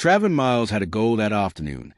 Trav Miles had a goal that afternoon: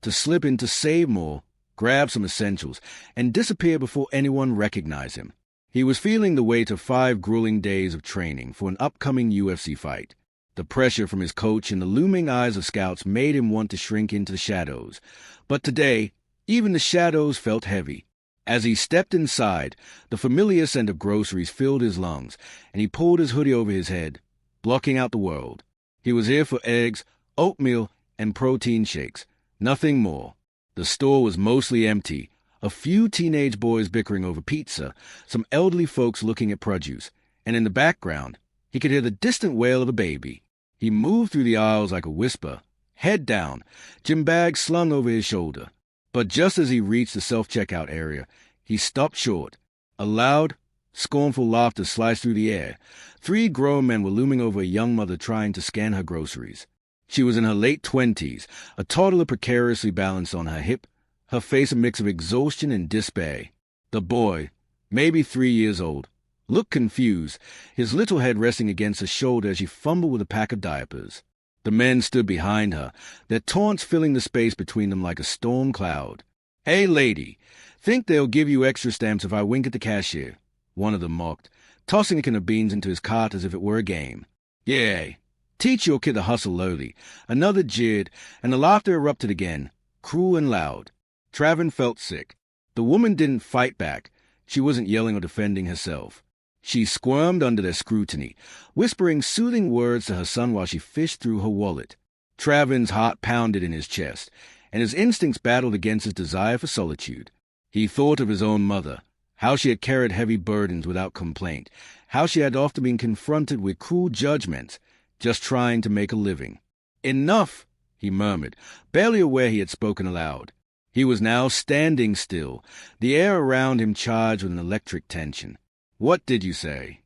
to slip into Save More, grab some essentials, and disappear before anyone recognized him. He was feeling the weight of 5 grueling days of training for an upcoming UFC fight. The pressure from his coach and the looming eyes of scouts made him want to shrink into the shadows. But today, even the shadows felt heavy. As he stepped inside, the familiar scent of groceries filled his lungs, and he pulled his hoodie over his head, blocking out the world. He was here for eggs, oatmeal, and protein shakes, nothing more. The store was mostly empty, a few teenage boys bickering over pizza, some elderly folks looking at produce, and in the background, he could hear the distant wail of a baby. He moved through the aisles like a whisper, head down, gym bag slung over his shoulder. But just as he reached the self-checkout area, he stopped short. A loud, scornful laughter sliced through the air. 3 grown men were looming over a young mother trying to scan her groceries. She was in her late 20s, a toddler precariously balanced on her hip, her face a mix of exhaustion and despair. The boy, maybe 3 years old, looked confused, his little head resting against her shoulder as she fumbled with a pack of diapers. The men stood behind her, their taunts filling the space between them like a storm cloud. "Hey, lady, think they'll give you extra stamps if I wink at the cashier?" one of them mocked, tossing a can of beans into his cart as if it were a game. "Yeah, teach your kid to hustle lowly," another jeered, and the laughter erupted again, cruel and loud. Travin felt sick. The woman didn't fight back. She wasn't yelling or defending herself. She squirmed under their scrutiny, whispering soothing words to her son while she fished through her wallet. Travin's heart pounded in his chest, and his instincts battled against his desire for solitude. He thought of his own mother, how she had carried heavy burdens without complaint, how she had often been confronted with cruel judgments, just trying to make a living. "Enough," he murmured, barely aware he had spoken aloud. He was now standing still, the air around him charged with an electric tension. "What did you say?"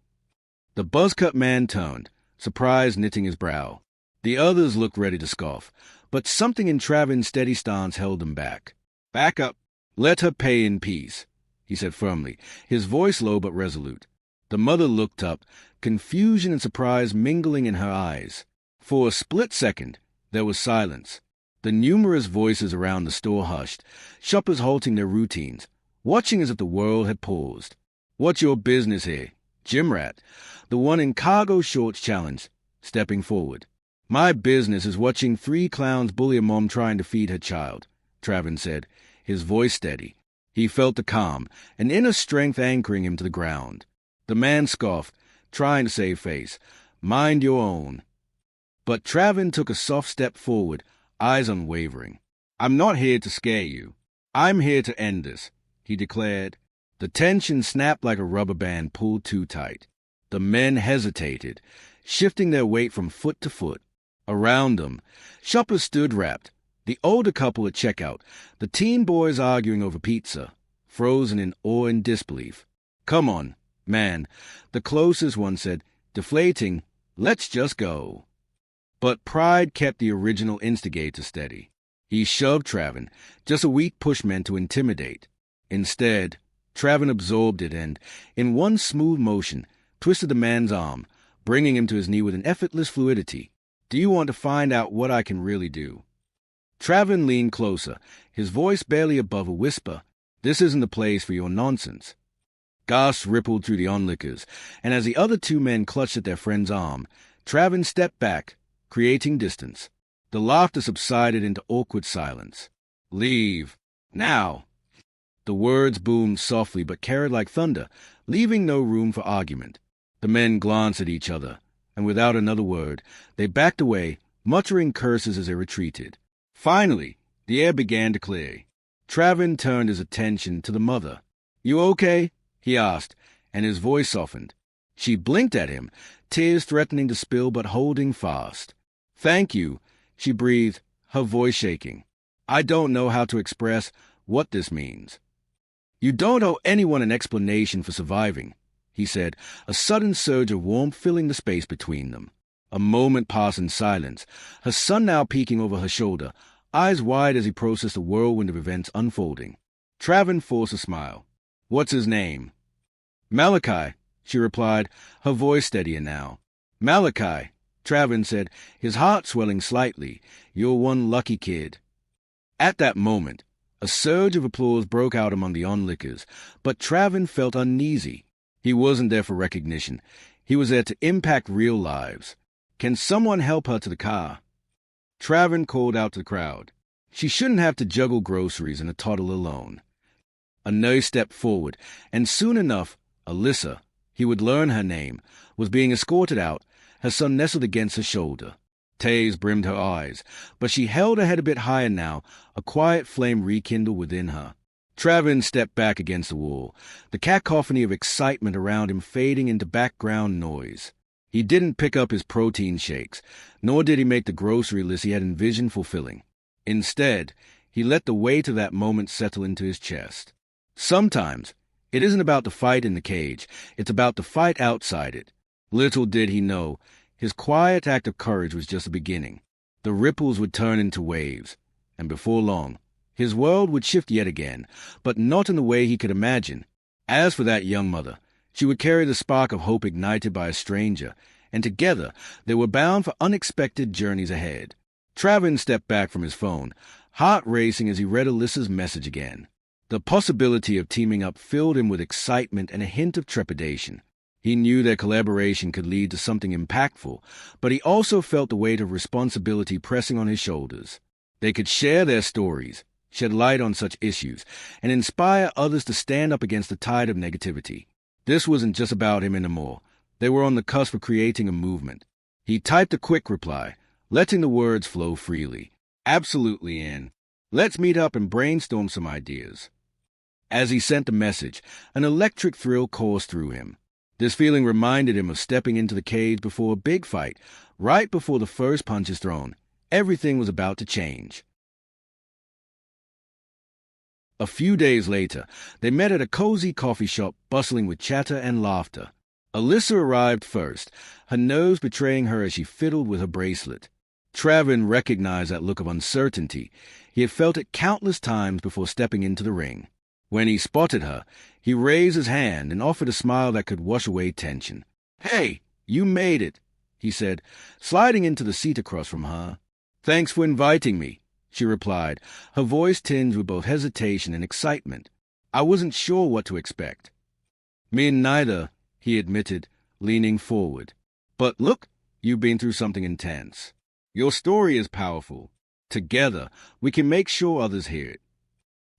The buzzcut man turned, surprise knitting his brow. The others looked ready to scoff, but something in Travin's steady stance held them back. "Back up. Let her pay in peace," he said firmly, his voice low but resolute. The mother looked up, confusion and surprise mingling in her eyes. For a split second, there was silence. The numerous voices around the store hushed, shoppers halting their routines, watching as if the world had paused. "What's your business here, gym rat?" the one in cargo shorts challenged, stepping forward. "My business is watching 3 clowns bully a mom trying to feed her child," Travin said, his voice steady. He felt the calm, an inner strength anchoring him to the ground. The man scoffed, trying to save face. "Mind your own." But Travin took a soft step forward, eyes unwavering. "I'm not here to scare you. I'm here to end this," he declared. The tension snapped like a rubber band pulled too tight. The men hesitated, shifting their weight from foot to foot. Around them, shoppers stood wrapped, the older couple at checkout, the teen boys arguing over pizza, frozen in awe and disbelief. "Come on, man," the closest one said, deflating, "let's just go." But pride kept the original instigator steady. He shoved Travin, just a weak push meant to intimidate. Instead, Travin absorbed it and, in one smooth motion, twisted the man's arm, bringing him to his knee with an effortless fluidity. "Do you want to find out what I can really do?" Travin leaned closer, his voice barely above a whisper. "This isn't the place for your nonsense." Gasps rippled through the onlookers, and as the other 2 men clutched at their friend's arm, Travin stepped back, creating distance. The laughter subsided into awkward silence. "Leave. Now." The words boomed softly but carried like thunder, leaving no room for argument. The men glanced at each other, and without another word, they backed away, muttering curses as they retreated. Finally, the air began to clear. Travin turned his attention to the mother. "You okay?" he asked, and his voice softened. She blinked at him, tears threatening to spill but holding fast. "Thank you," she breathed, her voice shaking. "I don't know how to express what this means." "You don't owe anyone an explanation for surviving," he said, a sudden surge of warmth filling the space between them. A moment passed in silence, her son now peeking over her shoulder, eyes wide as he processed the whirlwind of events unfolding. Travin forced a smile. "What's his name?" "Malachi," she replied, her voice steadier now. "Malachi," Travin said, his heart swelling slightly. "You're one lucky kid." At that moment, a surge of applause broke out among the onlookers, but Travin felt uneasy. He wasn't there for recognition. He was there to impact real lives. "Can someone help her to the car?" Travin called out to the crowd. She shouldn't have to juggle groceries and a toddler alone. A nurse stepped forward, and soon enough, Alyssa, he would learn her name, was being escorted out, her son nestled against her shoulder. Tears brimmed her eyes, but she held her head a bit higher now, a quiet flame rekindled within her. Travin stepped back against the wall, the cacophony of excitement around him fading into background noise. He didn't pick up his protein shakes, nor did he make the grocery list he had envisioned fulfilling. Instead, he let the weight of that moment settle into his chest. Sometimes, it isn't about the fight in the cage, it's about the fight outside it. Little did he know, his quiet act of courage was just the beginning. The ripples would turn into waves, and before long, his world would shift yet again, but not in the way he could imagine. As for that young mother, she would carry the spark of hope ignited by a stranger, and together they were bound for unexpected journeys ahead. Travin stepped back from his phone, heart racing as he read Alyssa's message again. The possibility of teaming up filled him with excitement and a hint of trepidation. He knew their collaboration could lead to something impactful, but he also felt the weight of responsibility pressing on his shoulders. They could share their stories, shed light on such issues, and inspire others to stand up against the tide of negativity. This wasn't just about him anymore. They were on the cusp of creating a movement. He typed a quick reply, letting the words flow freely. "Absolutely in. Let's meet up and brainstorm some ideas." As he sent the message, an electric thrill coursed through him. This feeling reminded him of stepping into the cage before a big fight. Right before the first punch is thrown, everything was about to change. A few days later, they met at a cozy coffee shop bustling with chatter and laughter. Alyssa arrived first, her nerves betraying her as she fiddled with her bracelet. Travin recognized that look of uncertainty. He had felt it countless times before stepping into the ring. When he spotted her, he raised his hand and offered a smile that could wash away tension. "Hey, you made it," he said, sliding into the seat across from her. "Thanks for inviting me," she replied, her voice tinged with both hesitation and excitement. "I wasn't sure what to expect." "Me neither," he admitted, leaning forward. "But look, you've been through something intense. Your story is powerful. Together, we can make sure others hear it."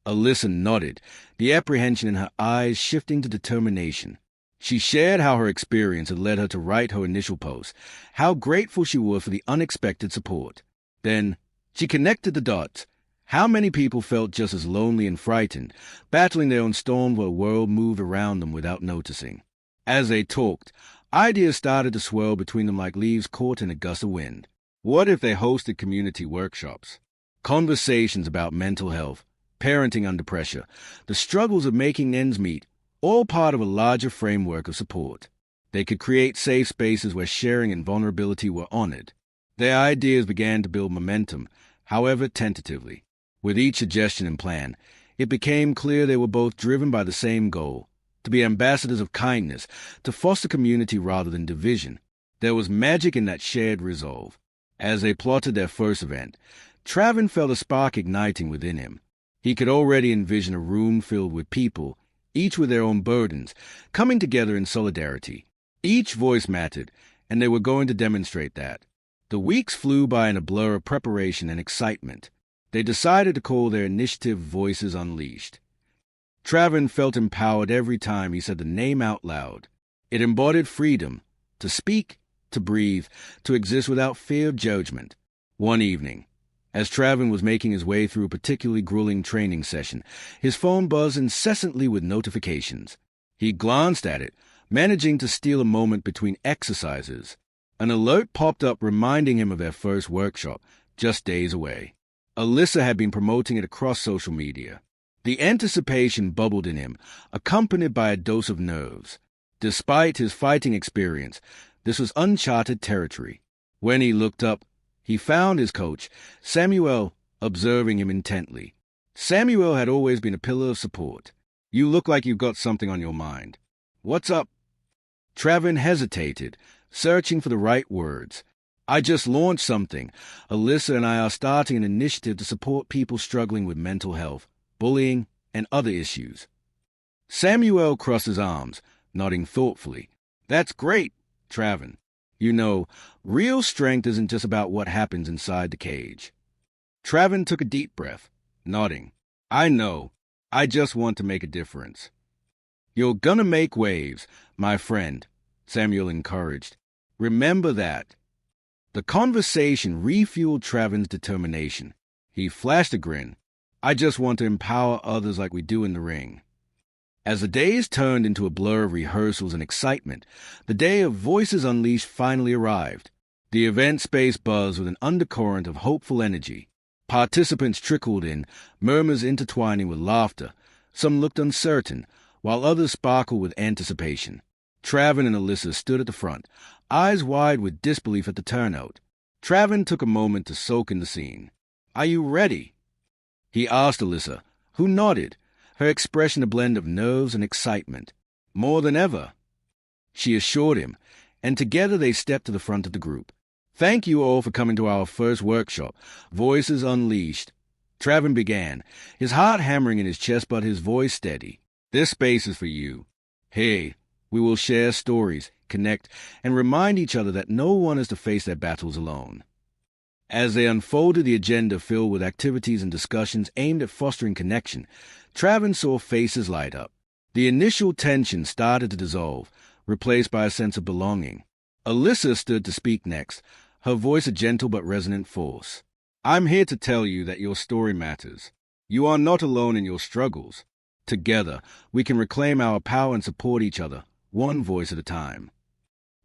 Alyssa nodded, the apprehension in her eyes shifting to determination. She shared how her experience had led her to write her initial post, how grateful she was for the unexpected support. Then, she connected the dots. How many people felt just as lonely and frightened, battling their own storms while the world moved around them without noticing. As they talked, ideas started to swirl between them like leaves caught in a gust of wind. What if they hosted community workshops? Conversations about mental health, parenting under pressure, the struggles of making ends meet, all part of a larger framework of support. They could create safe spaces where sharing and vulnerability were honored. Their ideas began to build momentum, however tentatively. With each suggestion and plan, it became clear they were both driven by the same goal, to be ambassadors of kindness, to foster community rather than division. There was magic in that shared resolve. As they plotted their first event, Travin felt a spark igniting within him. He could already envision a room filled with people, each with their own burdens, coming together in solidarity. Each voice mattered, and they were going to demonstrate that. The weeks flew by in a blur of preparation and excitement. They decided to call their initiative Voices Unleashed. Travin felt empowered every time he said the name out loud. It embodied freedom, to speak, to breathe, to exist without fear of judgment. One evening, as Travin was making his way through a particularly grueling training session, his phone buzzed incessantly with notifications. He glanced at it, managing to steal a moment between exercises. An alert popped up reminding him of their first workshop, just days away. Alyssa had been promoting it across social media. The anticipation bubbled in him, accompanied by a dose of nerves. Despite his fighting experience, this was uncharted territory. When he looked up, he found his coach, Samuel, observing him intently. Samuel had always been a pillar of support. "You look like you've got something on your mind. What's up?" Travin hesitated, searching for the right words. I just launched something. Alyssa and I are starting an initiative to support people struggling with mental health, bullying, and other issues. Samuel crossed his arms, nodding thoughtfully. That's great, Travin. You know, real strength isn't just about what happens inside the cage. Travin took a deep breath, nodding. I know. I just want to make a difference. You're gonna make waves, my friend, Samuel encouraged. Remember that. The conversation refueled Travin's determination. He flashed a grin. I just want to empower others like we do in the ring. As the days turned into a blur of rehearsals and excitement, the day of Voices Unleashed finally arrived. The event space buzzed with an undercurrent of hopeful energy. Participants trickled in, murmurs intertwining with laughter. Some looked uncertain, while others sparkled with anticipation. Travin and Alyssa stood at the front, eyes wide with disbelief at the turnout. Travin took a moment to soak in the scene. Are you ready? He asked Alyssa, who nodded, her expression a blend of nerves and excitement. More than ever, she assured him, and together they stepped to the front of the group. Thank you all for coming to our first workshop, Voices Unleashed. Travin began, his heart hammering in his chest but his voice steady. This space is for you. Hey, we will share stories, connect, and remind each other that no one is to face their battles alone. As they unfolded the agenda filled with activities and discussions aimed at fostering connection, Travin saw faces light up. The initial tension started to dissolve, replaced by a sense of belonging. Alyssa stood to speak next, her voice a gentle but resonant force. I'm here to tell you that your story matters. You are not alone in your struggles. Together, we can reclaim our power and support each other, one voice at a time.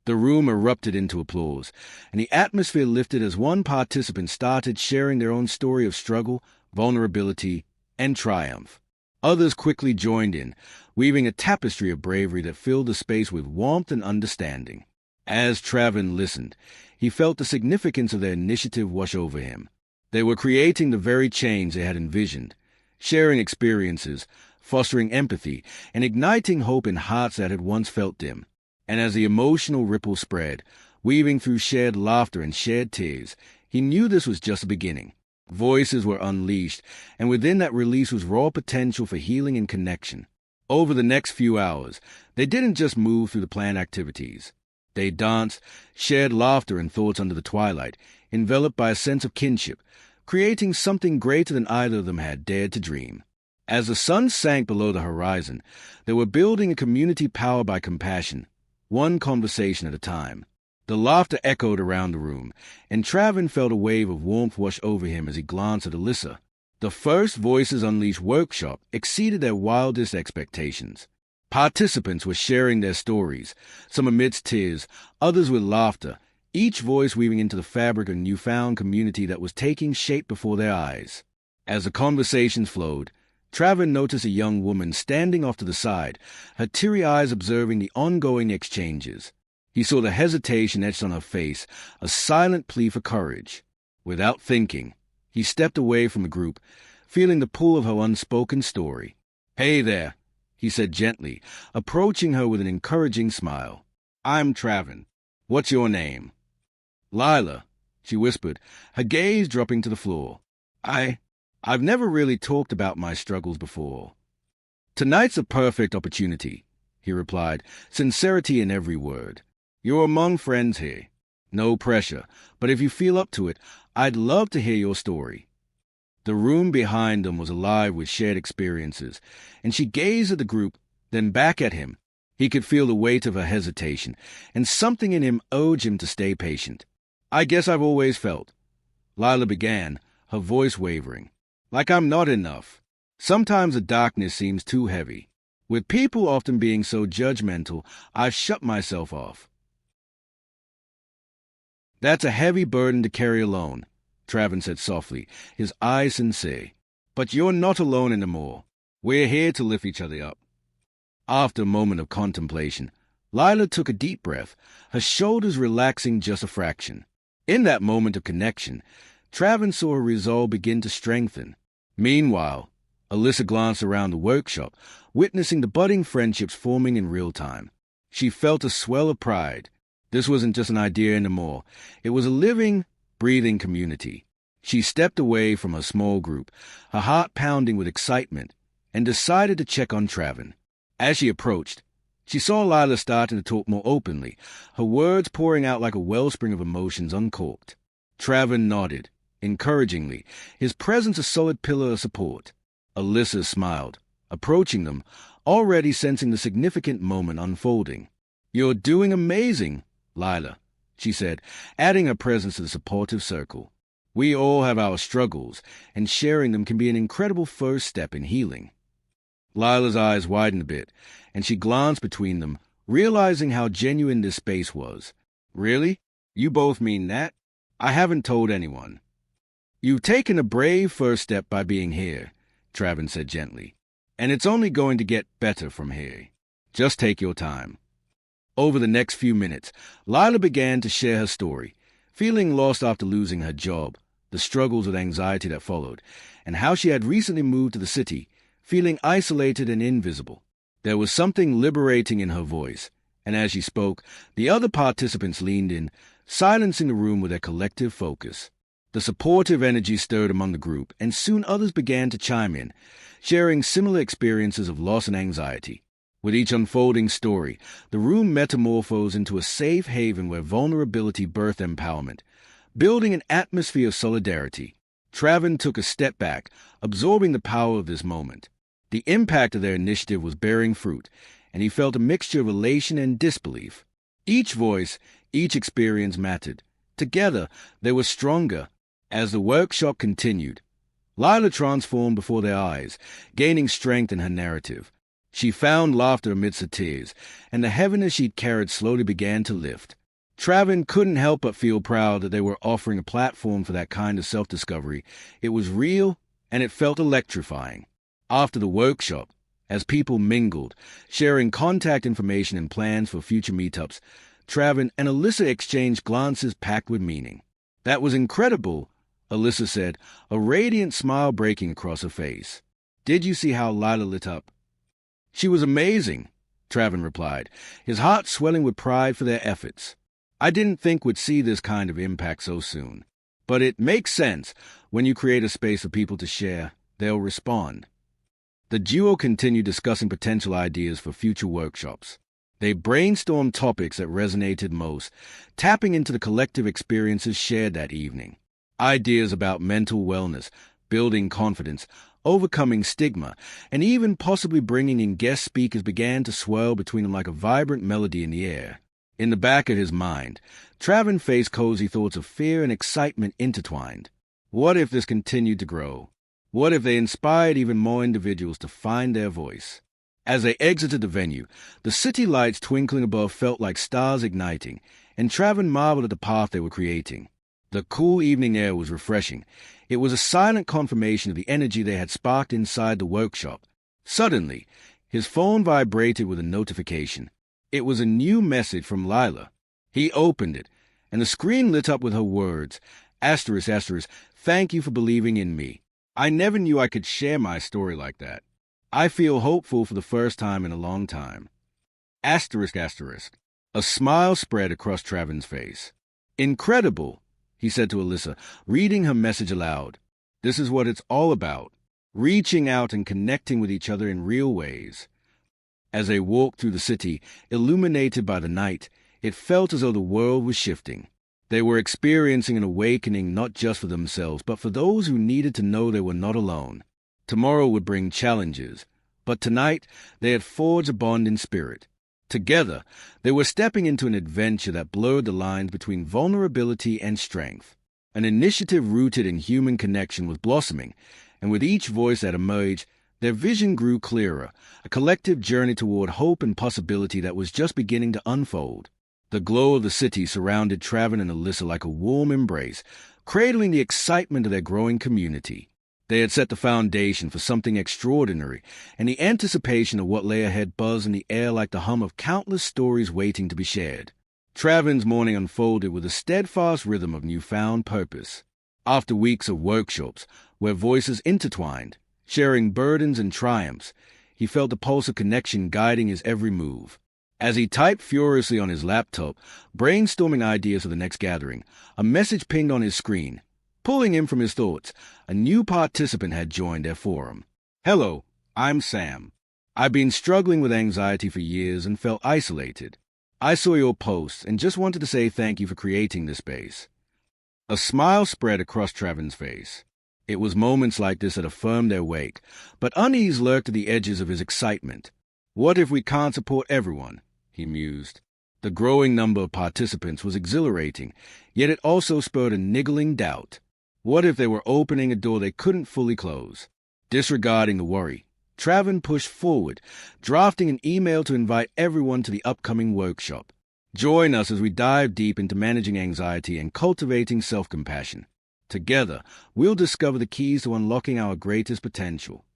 The room erupted into applause, and the atmosphere lifted as one participant started sharing their own story of struggle, vulnerability, and triumph. Others quickly joined in, weaving a tapestry of bravery that filled the space with warmth and understanding. As Travin listened, he felt the significance of their initiative wash over him. They were creating the very change they had envisioned, sharing experiences, fostering empathy, and igniting hope in hearts that had once felt dim. And as the emotional ripple spread, weaving through shared laughter and shared tears, he knew this was just the beginning. Voices were unleashed, and within that release was raw potential for healing and connection. Over the next few hours, they didn't just move through the planned activities. They danced, shared laughter and thoughts under the twilight, enveloped by a sense of kinship, creating something greater than either of them had dared to dream. As the sun sank below the horizon, they were building a community powered by compassion, one conversation at a time. The laughter echoed around the room, and Travin felt a wave of warmth wash over him as he glanced at Alyssa. The first Voices Unleashed workshop exceeded their wildest expectations. Participants were sharing their stories, some amidst tears, others with laughter, each voice weaving into the fabric of a newfound community that was taking shape before their eyes. As the conversations flowed, Travin noticed a young woman standing off to the side, her teary eyes observing the ongoing exchanges. He saw the hesitation etched on her face, a silent plea for courage. Without thinking, he stepped away from the group, feeling the pull of her unspoken story. Hey there, he said gently, approaching her with an encouraging smile. I'm Travin. What's your name? Lila, she whispered, her gaze dropping to the floor. I've never really talked about my struggles before. Tonight's a perfect opportunity, he replied, sincerity in every word. You're among friends here. No pressure, but if you feel up to it, I'd love to hear your story. The room behind them was alive with shared experiences, and she gazed at the group, then back at him. He could feel the weight of her hesitation, and something in him urged him to stay patient. I guess I've always felt, Lila began, her voice wavering, like I'm not enough. Sometimes the darkness seems too heavy. With people often being so judgmental, I've shut myself off. That's a heavy burden to carry alone, Travin said softly, his eyes sincere. But you're not alone anymore. We're here to lift each other up. After a moment of contemplation, Lila took a deep breath, her shoulders relaxing just a fraction. In that moment of connection, Travin saw her resolve begin to strengthen. Meanwhile, Alyssa glanced around the workshop, witnessing the budding friendships forming in real time. She felt a swell of pride. This wasn't just an idea anymore. It was a living, breathing community. She stepped away from her small group, her heart pounding with excitement, and decided to check on Travin. As she approached, she saw Lila starting to talk more openly, her words pouring out like a wellspring of emotions uncorked. Travin nodded, encouragingly, his presence a solid pillar of support. Alyssa smiled, approaching them, already sensing the significant moment unfolding. "You're doing amazing, Lila," she said, adding her presence to the supportive circle. "We all have our struggles, and sharing them can be an incredible first step in healing." Lila's eyes widened a bit, and she glanced between them, realizing how genuine this space was. "Really? You both mean that? I haven't told anyone." "You've taken a brave first step by being here," Travin said gently, "and it's only going to get better from here. Just take your time." Over the next few minutes, Lila began to share her story, feeling lost after losing her job, the struggles with anxiety that followed, and how she had recently moved to the city, feeling isolated and invisible. There was something liberating in her voice, and as she spoke, the other participants leaned in, silencing the room with their collective focus. The supportive energy stirred among the group, and soon others began to chime in, sharing similar experiences of loss and anxiety. With each unfolding story, the room metamorphosed into a safe haven where vulnerability birthed empowerment, building an atmosphere of solidarity. Travin took a step back, absorbing the power of this moment. The impact of their initiative was bearing fruit, and he felt a mixture of elation and disbelief. Each voice, each experience mattered. Together, they were stronger. As the workshop continued, Lila transformed before their eyes, gaining strength in her narrative. She found laughter amidst her tears, and the heaviness she'd carried slowly began to lift. Travin couldn't help but feel proud that they were offering a platform for that kind of self-discovery. It was real, and it felt electrifying. After the workshop, as people mingled, sharing contact information and plans for future meetups, Travin and Alyssa exchanged glances packed with meaning. "That was incredible," Alyssa said, a radiant smile breaking across her face. "Did you see how Lila lit up?" "She was amazing," Travin replied, his heart swelling with pride for their efforts. "I didn't think we'd see this kind of impact so soon. But it makes sense. When you create a space for people to share, they'll respond." The duo continued discussing potential ideas for future workshops. They brainstormed topics that resonated most, tapping into the collective experiences shared that evening. Ideas about mental wellness, building confidence, overcoming stigma, and even possibly bringing in guest speakers began to swirl between them like a vibrant melody in the air. In the back of his mind, Travin faced cozy thoughts of fear and excitement intertwined. What if this continued to grow? What if they inspired even more individuals to find their voice? As they exited the venue, the city lights twinkling above felt like stars igniting, and Travin marveled at the path they were creating. The cool evening air was refreshing. It was a silent confirmation of the energy they had sparked inside the workshop. Suddenly, his phone vibrated with a notification. It was a new message from Lila. He opened it, and the screen lit up with her words, ***, thank you for believing in me. I never knew I could share my story like that. I feel hopeful for the first time in a long time. ***. A smile spread across Travin's face. "Incredible," he said to Alyssa, reading her message aloud. "This is what it's all about, reaching out and connecting with each other in real ways." As they walked through the city, illuminated by the night, it felt as though the world was shifting. They were experiencing an awakening not just for themselves, but for those who needed to know they were not alone. Tomorrow would bring challenges, but tonight they had forged a bond in spirit. Together, they were stepping into an adventure that blurred the lines between vulnerability and strength. An initiative rooted in human connection was blossoming, and with each voice that emerged, their vision grew clearer, a collective journey toward hope and possibility that was just beginning to unfold. The glow of the city surrounded Travin and Alyssa like a warm embrace, cradling the excitement of their growing community. They had set the foundation for something extraordinary, and the anticipation of what lay ahead buzzed in the air like the hum of countless stories waiting to be shared. Travin's morning unfolded with a steadfast rhythm of newfound purpose. After weeks of workshops, where voices intertwined, sharing burdens and triumphs, he felt the pulse of connection guiding his every move. As he typed furiously on his laptop, brainstorming ideas for the next gathering, a message pinged on his screen. Pulling him from his thoughts, a new participant had joined their forum. "Hello, I'm Sam. I've been struggling with anxiety for years and felt isolated. I saw your post and just wanted to say thank you for creating this space." A smile spread across Travin's face. It was moments like this that affirmed their wake, but unease lurked at the edges of his excitement. What if we can't support everyone? He mused. The growing number of participants was exhilarating, yet it also spurred a niggling doubt. What if they were opening a door they couldn't fully close? Disregarding the worry, Travin pushed forward, drafting an email to invite everyone to the upcoming workshop. Join us as we dive deep into managing anxiety and cultivating self-compassion. Together, we'll discover the keys to unlocking our greatest potential.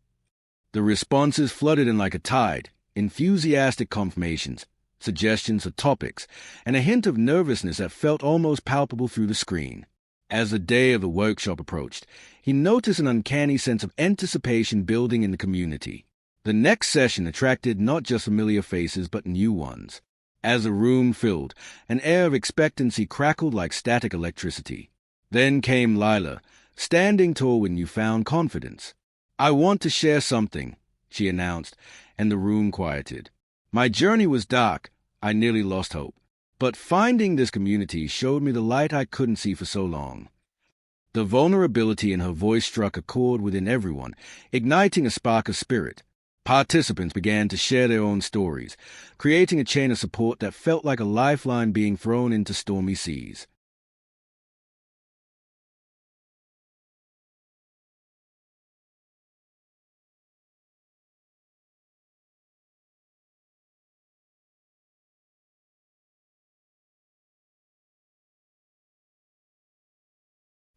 The responses flooded in like a tide, enthusiastic confirmations, suggestions for topics, and a hint of nervousness that felt almost palpable through the screen. As the day of the workshop approached, he noticed an uncanny sense of anticipation building in the community. The next session attracted not just familiar faces but new ones. As the room filled, an air of expectancy crackled like static electricity. Then came Lila, standing tall with newfound confidence. "I want to share something," she announced, and the room quieted. "My journey was dark. I nearly lost hope. But finding this community showed me the light I couldn't see for so long." The vulnerability in her voice struck a chord within everyone, igniting a spark of spirit. Participants began to share their own stories, creating a chain of support that felt like a lifeline being thrown into stormy seas.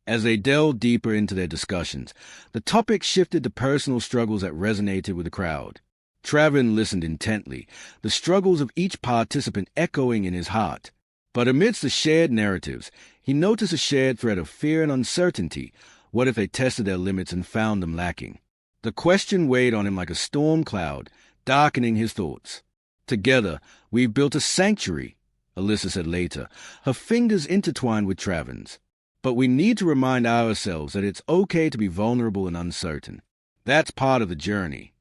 As they delved deeper into their discussions, the topic shifted to personal struggles that resonated with the crowd. Travin listened intently, the struggles of each participant echoing in his heart. But amidst the shared narratives, he noticed a shared thread of fear and uncertainty. What if they tested their limits and found them lacking? The question weighed on him like a storm cloud, darkening his thoughts. "Together, we've built a sanctuary," Alyssa said later, her fingers intertwined with Travin's. "But we need to remind ourselves that it's okay to be vulnerable and uncertain. That's part of the journey."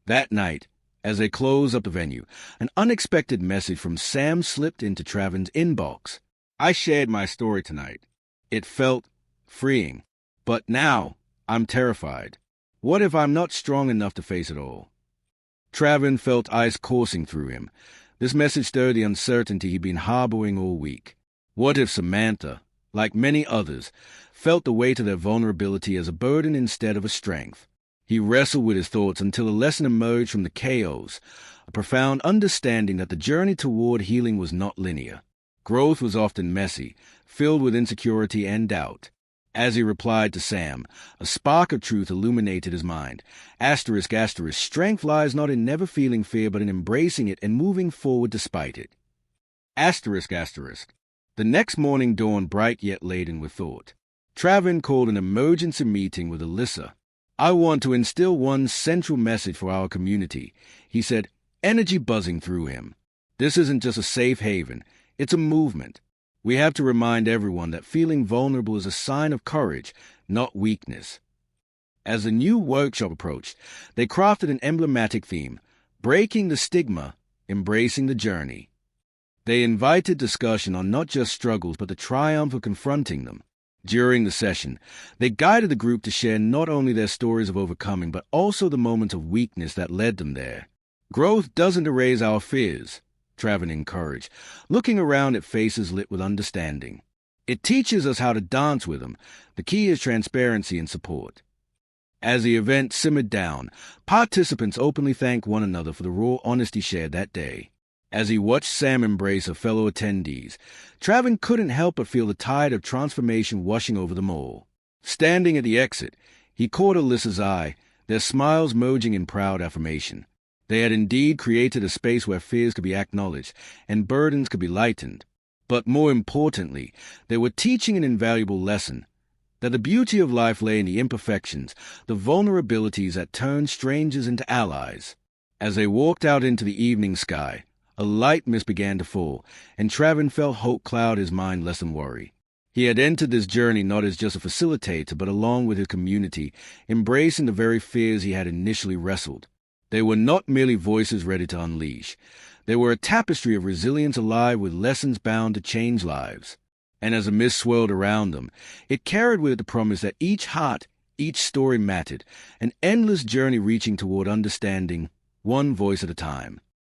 That night, as they closed up the venue, an unexpected message from Sam slipped into Travin's inbox. "I shared my story tonight. It felt freeing. But now, I'm terrified. What if I'm not strong enough to face it all?" Travin felt ice coursing through him. This message stirred the uncertainty he'd been harboring all week. What if Samantha, like many others, felt the weight of their vulnerability as a burden instead of a strength? He wrestled with his thoughts until a lesson emerged from the chaos, a profound understanding that the journey toward healing was not linear. Growth was often messy, filled with insecurity and doubt. As he replied to Sam, a spark of truth illuminated his mind. Asterisk, asterisk, strength lies not in never feeling fear, but in embracing it and moving forward despite it. Asterisk, asterisk. The next morning dawned bright yet laden with thought. Travin called an emergency meeting with Alyssa. "I want to instill one central message for our community," he said, energy buzzing through him. "This isn't just a safe haven, it's a movement. We have to remind everyone that feeling vulnerable is a sign of courage, not weakness." As the new workshop approached, they crafted an emblematic theme, breaking the stigma, embracing the journey. They invited discussion on not just struggles but the triumph of confronting them. During the session, they guided the group to share not only their stories of overcoming but also the moments of weakness that led them there. "Growth doesn't erase our fears," Travin encouraged, looking around at faces lit with understanding. "It teaches us how to dance with them. The key is transparency and support." As the event simmered down, participants openly thanked one another for the raw honesty shared that day. As he watched Sam embrace her fellow attendees, Travin couldn't help but feel the tide of transformation washing over them all. Standing at the exit, he caught Alyssa's eye, their smiles merging in proud affirmation. They had indeed created a space where fears could be acknowledged and burdens could be lightened. But more importantly, they were teaching an invaluable lesson, that the beauty of life lay in the imperfections, the vulnerabilities that turned strangers into allies. As they walked out into the evening sky, A light mist began to fall, and Travin felt hope cloud his mind less than worry. He had entered this journey not as just a facilitator, but along with his community, embracing the very fears he had initially wrestled. They were not merely voices ready to unleash. They were a tapestry of resilience alive with lessons bound to change lives. And as a mist swirled around them, it carried with it the promise that each heart, each story mattered, an endless journey reaching toward understanding, one voice at a time.